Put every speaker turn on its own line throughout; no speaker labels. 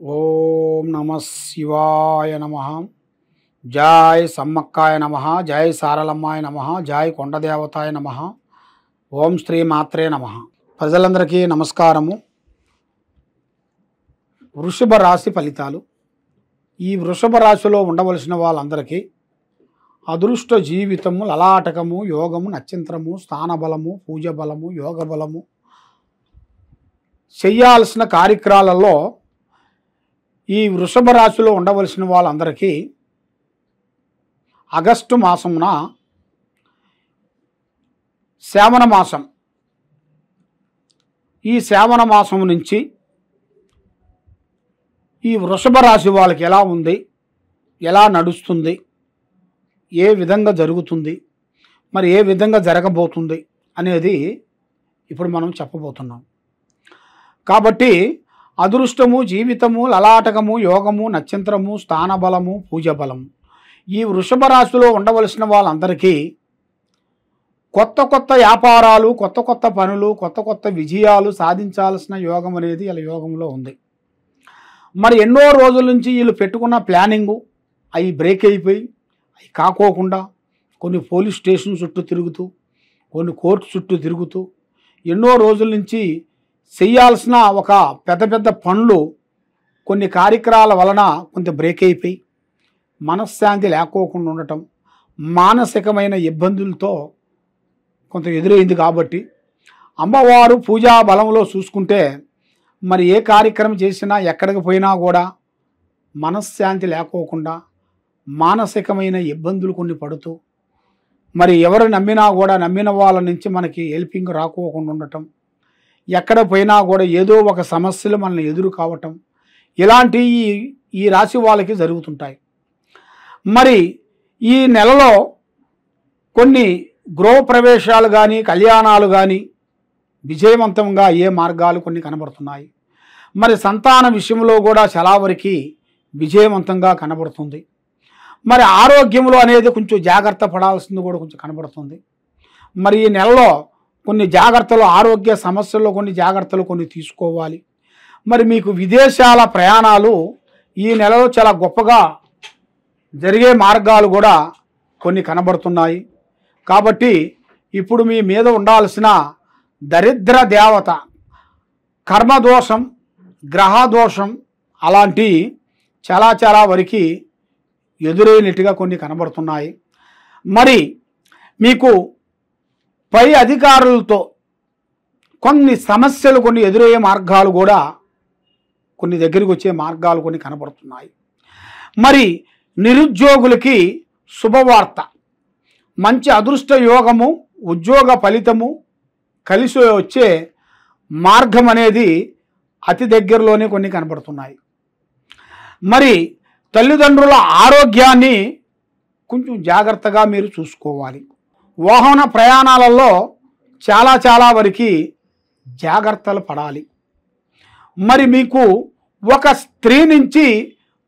ఓం నమ శివాయ నమ. జై సమ్మక్కాయ నమ. జై సారలమ్మాయ నమ. జై కొండదేవతాయ నమ. ఓం శ్రీ మాత్రే నమ. ప్రజలందరికీ నమస్కారము. వృషభ రాశి ఫలితాలు. ఈ వృషభ రాశిలో ఉండవలసిన వాళ్ళందరికీ అదృష్ట జీవితము, లలాటకము, యోగము, నక్షత్రము, స్థానబలము, పూజ బలము, యోగ బలము, చెయ్యాల్సిన కార్యక్రమాలలో ఈ వృషభ రాశిలో ఉండవలసిన వాళ్ళందరికీ ఆగస్టు మాసమున శ్రావణ మాసం, ఈ శ్రావణ మాసం నుంచి ఈ వృషభ రాశి వాళ్ళకి ఎలా ఉంది, ఎలా నడుస్తుంది, ఏ విధంగా జరుగుతుంది, మరి ఏ విధంగా జరగబోతుంది అనేది ఇప్పుడు మనం చెప్పబోతున్నాం. కాబట్టి అదృష్టము, జీవితము, లలాటకము, యోగము, నక్షత్రము, స్థానబలము, పూజ బలము, ఈ వృషభ రాశిలో ఉండవలసిన వాళ్ళందరికీ కొత్త కొత్త వ్యాపారాలు, కొత్త కొత్త పనులు, కొత్త కొత్త విజయాలు సాధించాల్సిన యోగం అనేది ఇలా యోగంలో ఉంది. మరి ఎన్నో రోజుల నుంచి వీళ్ళు పెట్టుకున్న ప్లానింగు అవి బ్రేక్ అయిపోయి, అవి కాకోకుండా కొన్ని పోలీస్ స్టేషన్ చుట్టూ తిరుగుతూ, కొన్ని కోర్టు చుట్టూ తిరుగుతూ ఎన్నో రోజుల నుంచి చేయాల్సిన ఒక పెద్ద పెద్ద పనులు కొన్ని కార్యక్రమాల వలన కొంత బ్రేక్ అయిపోయి మనశ్శాంతి లేకోకుండా ఉండటం, మానసికమైన ఇబ్బందులతో కొంత ఎదురైంది. కాబట్టి అమ్మవారు పూజా బలంలో చూసుకుంటే మరి ఏ కార్యక్రమం చేసినా ఎక్కడికి పోయినా కూడా మనశ్శాంతి లేకోకుండా మానసికమైన ఇబ్బందులు కొన్ని పడుతూ, మరి ఎవరు నమ్మినా కూడా నమ్మిన వాళ్ళ నుంచి మనకి హెల్పింగ్ రాకోకుండా ఉండటం, ఎక్కడ పోయినా కూడా ఏదో ఒక సమస్యలు మనల్ని ఎదురు కావటం, ఇలాంటి ఈ రాశి వాళ్ళకి జరుగుతుంటాయి. మరి ఈ నెలలో కొన్ని గృహప్రవేశాలు కానీ, కళ్యాణాలు కానీ విజయవంతంగా ఏ మార్గాలు కొన్ని కనబడుతున్నాయి. మరి సంతాన విషయంలో కూడా చాలా వరకు విజయవంతంగా కనబడుతుంది. మరి ఆరోగ్యంలో అనేది కొంచెం జాగ్రత్త పడాల్సింది కూడా కొంచెం కనబడుతుంది. మరి ఈ నెలలో కొన్ని జాగ్రత్తలు, ఆరోగ్య సమస్యల్లో కొన్ని జాగ్రత్తలు కొన్ని తీసుకోవాలి. మరి మీకు విదేశాల ప్రయాణాలు ఈ నెలలో చాలా గొప్పగా జరిగే మార్గాలు కూడా కొన్ని కనబడుతున్నాయి. కాబట్టి ఇప్పుడు మీ మీద ఉండాల్సిన దరిద్ర దేవత, కర్మదోషం, గ్రహదోషం అలాంటి చాలా వరకు ఎదురైనట్టుగా కొన్ని కనబడుతున్నాయి. మరి మీకు పై అధికారులతో కొన్ని సమస్యలు కొన్ని ఎదురయ్యే మార్గాలు కూడా కొన్ని దగ్గరికి వచ్చే మార్గాలు కొన్ని కనబడుతున్నాయి. మరి నిరుద్యోగులకి శుభవార్త, మంచి అదృష్ట యోగము, ఉద్యోగ ఫలితము కలిసి వచ్చే మార్గం అనేది అతి దగ్గరలోనే కొన్ని కనబడుతున్నాయి. మరి తల్లిదండ్రుల ఆరోగ్యాన్ని కొంచెం జాగ్రత్తగా మీరు చూసుకోవాలి. వాహన ప్రయాణాలలో చాలా వరకు జాగ్రత్తలు పడాలి. మరి మీకు ఒక స్త్రీ నుంచి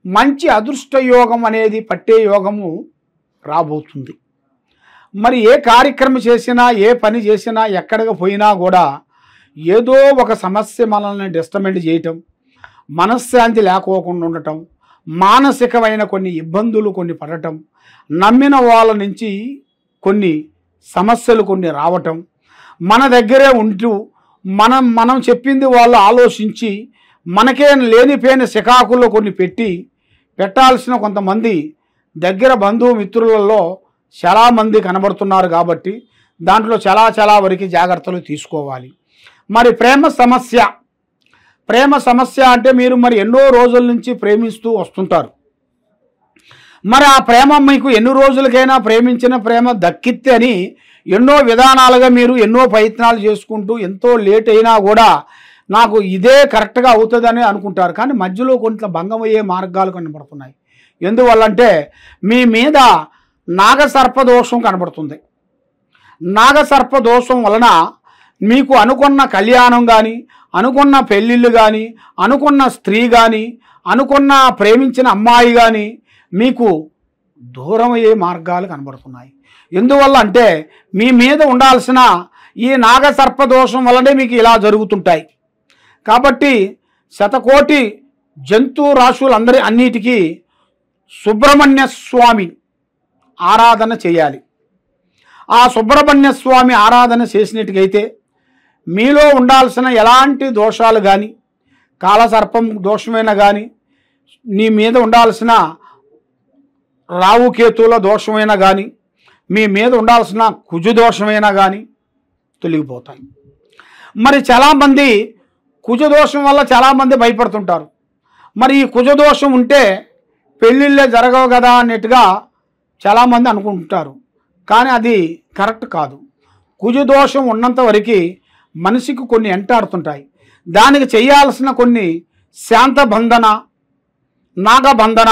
మంచి అదృష్ట యోగం అనేది పట్టే యోగము రాబోతుంది. మరి ఏ కార్యక్రమం చేసినా, ఏ పని చేసినా, ఎక్కడికి పోయినా కూడా ఏదో ఒక సమస్య మనల్ని డిస్టర్బెంట్ చేయటం, మనశ్శాంతి లేకోకుండా ఉండటం, మానసికమైన కొన్ని ఇబ్బందులు కొన్ని పడటం, నమ్మిన వాళ్ళ నుంచి కొన్ని సమస్యలు కొన్ని రావటం, మన దగ్గరే ఉంటూ మనం చెప్పింది వాళ్ళు ఆలోచించి మనకే లేనిపోయిన శికాకుల్లో కొన్ని పెట్టాల్సిన కొంతమంది దగ్గర బంధువు మిత్రులలో చాలామంది కనబడుతున్నారు. కాబట్టి దాంట్లో చాలా వరకు జాగ్రత్తలు తీసుకోవాలి. మరి ప్రేమ సమస్య అంటే మీరు మరి ఎన్నో రోజుల నుంచి ప్రేమిస్తూ వస్తుంటారు. మరి ఆ ప్రేమ మీకు ఎన్ని రోజులకైనా ప్రేమించిన ప్రేమ దక్కితే అని ఎన్నో విధానాలుగా మీరు ఎన్నో ప్రయత్నాలు చేసుకుంటూ ఎంతో లేట్ అయినా కూడా నాకు ఇదే కరెక్ట్గా అవుతుందని అనుకుంటారు. కానీ మధ్యలో కొంత భంగం అయ్యే మార్గాలు కనబడుతున్నాయి. ఎందువల్లంటే మీ మీద నాగసర్పదోషం కనబడుతుంది. నాగసర్పదోషం వలన మీకు అనుకున్న కళ్యాణం కానీ, అనుకున్న పెళ్ళిళ్ళు కానీ, అనుకున్న స్త్రీ కానీ, అనుకున్న ప్రేమించిన అమ్మాయి కానీ మీకు దూరం అయ్యే మార్గాలు కనబడుతున్నాయి. ఎందువల్ల అంటే మీ మీద ఉండాల్సిన ఈ నాగసర్పదోషం వల్లనే మీకు ఇలా జరుగుతుంటాయి. కాబట్టి శతకోటి జంతు రాశులందరి అన్నిటికీ సుబ్రహ్మణ్య స్వామి ఆరాధన చేయాలి. ఆ సుబ్రహ్మణ్య స్వామి ఆరాధన చేసినట్టుగైతే మీలో ఉండాల్సిన ఎలాంటి దోషాలు కానీ, కాలసర్పం దోషమైనా కానీ, నీ మీద ఉండాల్సిన రావుకేతువుల దోషమైనా కానీ, మీ మీద ఉండాల్సిన కుజు దోషమైనా కానీ తొలగిపోతాయి. మరి చాలామంది కుజదోషం వల్ల చాలామంది భయపడుతుంటారు. మరి ఈ కుజదోషం ఉంటే పెళ్ళిళ్ళే జరగవు కదా అన్నట్టుగా చాలామంది అనుకుంటుంటారు. కానీ అది కరెక్ట్ కాదు. కుజదోషం ఉన్నంత వరకు మనిషికి కొన్ని ఎంటాడుతుంటాయి. దానికి చేయాల్సిన కొన్ని శాంతబంధన, నాగబంధన,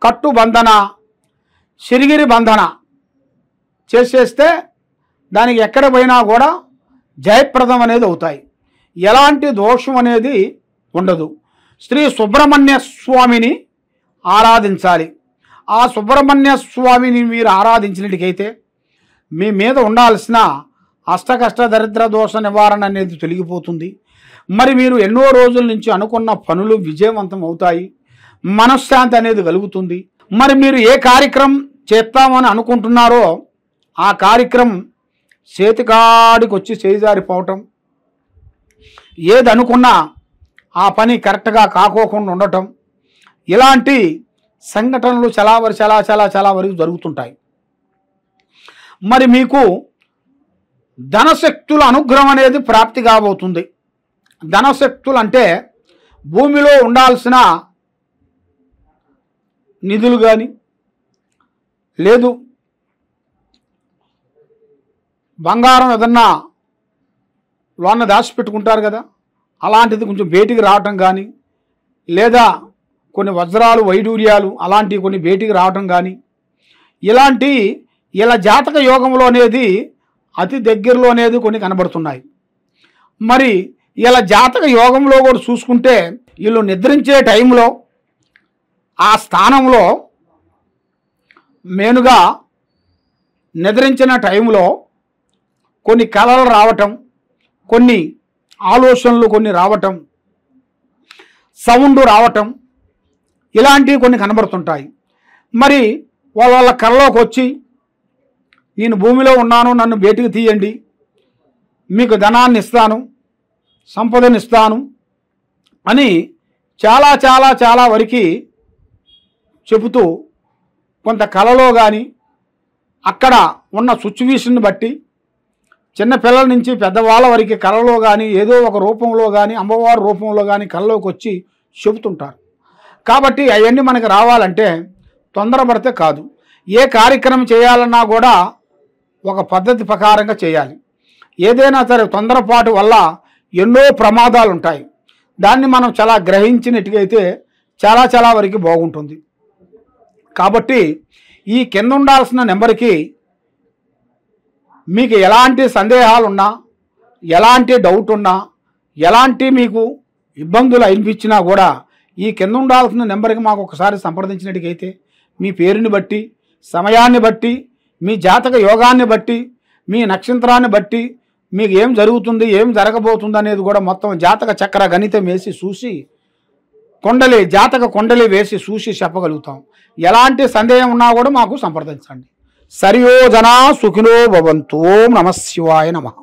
కట్టుబంధన, సిరిగిరి బంధన చేసేస్తే దానికి ఎక్కడ పోయినా కూడా జయప్రదం అనేది అవుతాయి. ఎలాంటి దోషం అనేది ఉండదు. శ్రీ సుబ్రహ్మణ్య స్వామిని ఆరాధించాలి. ఆ సుబ్రహ్మణ్య స్వామిని మీరు ఆరాధించినట్టుకైతే మీ మీద ఉండాల్సిన అష్టకష్ట దరిద్ర దోష నివారణ అనేది తొలగిపోతుంది. మరి మీరు ఎన్నో రోజుల నుంచి అనుకున్న పనులు విజయవంతం అవుతాయి. మనశ్శాంతి అనేది కలుగుతుంది. మరి మీరు ఏ కార్యక్రమం చేస్తామని అనుకుంటున్నారో ఆ కార్యక్రమం చేతికాడికి వచ్చి చేజారిపోవటం, ఏది అనుకున్నా ఆ పని కరెక్ట్గా కాకోకుండా ఉండటం, ఇలాంటి సంఘటనలు చాలా వరకు జరుగుతుంటాయి. మరి మీకు ధనశక్తుల అనుగ్రహం అనేది ప్రాప్తి కాబోతుంది. ధనశక్తులు అంటే భూమిలో ఉండాల్సిన నిధులు కానీ, లేదు బంగారం ఏదన్నా లోన దాచిపెట్టుకుంటారు కదా, అలాంటిది కొంచెం బయటికి రావటం కానీ, లేదా కొన్ని వజ్రాలు వైడూర్యాలు అలాంటివి కొన్ని బయటికి రావటం కానీ, ఇలాంటి ఇలా జాతక యోగంలో అనేది అతి దగ్గరలో అనేది కొన్ని కనబడుతున్నాయి. మరి ఇలా జాతక యోగంలో కూడా చూసుకుంటే వీళ్ళు నిద్రించే టైంలో ఆ స్థానంలో మెయిన్గా నిద్రించిన టైంలో కొన్ని కలలు రావటం, కొన్ని ఆలోచనలు కొన్ని రావటం, సౌండ్ రావటం, ఇలాంటివి కొన్ని కనబడుతుంటాయి. మరి వాళ్ళ కళ్ళలోకి వచ్చి నేను భూమిలో ఉన్నాను, నన్ను బయటికి తీయండి, మీకు ధనాన్ని ఇస్తాను, సంపదను ఇస్తాను అని చాలా వరకు చెబుతూ కొంత కళలో కానీ అక్కడ ఉన్న సిచ్యువేషన్ని బట్టి చిన్నపిల్లల నుంచి పెద్దవాళ్ళ వరకు కళలో కానీ ఏదో ఒక రూపంలో కానీ అమ్మవారి రూపంలో కానీ కళలోకి వచ్చి చెబుతుంటారు. కాబట్టి అవన్నీ మనకి రావాలంటే తొందరపడితే కాదు. ఏ కార్యక్రమం చేయాలన్నా కూడా ఒక పద్ధతి ప్రకారంగా చేయాలి. ఏదైనా సరే తొందరపాటు వల్ల ఎన్నో ప్రమాదాలు ఉంటాయి. దాన్ని మనం చాలా గ్రహించినట్టుగైతే చాలా వరకు బాగుంటుంది. కాబట్టి ఈ కింద ఉండాల్సిన నెంబర్కి మీకు ఎలాంటి సందేహాలున్నా, ఎలాంటి డౌట్ ఉన్నా, ఎలాంటి మీకు ఇబ్బందులు అనిపించినా కూడా ఈ కింద ఉండాల్సిన నెంబర్కి మాకు ఒకసారి సంప్రదించినట్టుగైతే మీ పేరుని బట్టి, సమయాన్ని బట్టి, మీ జాతక యోగాన్ని బట్టి, మీ నక్షత్రాన్ని బట్టి మీకు ఏం జరుగుతుంది, ఏం జరగబోతుంది అనేది కూడా మొత్తం జాతక చక్ర గణితం వేసి చూసి జాతక కొండలి వేసి చూసి చెప్పగలుగుతాం. ఎలాంటి సందేహం ఉన్నా కూడా మాకు సంప్రదించండి. సర్వే జనా సుఖినో భవంతు. ఓం నమః శివాయ నమః.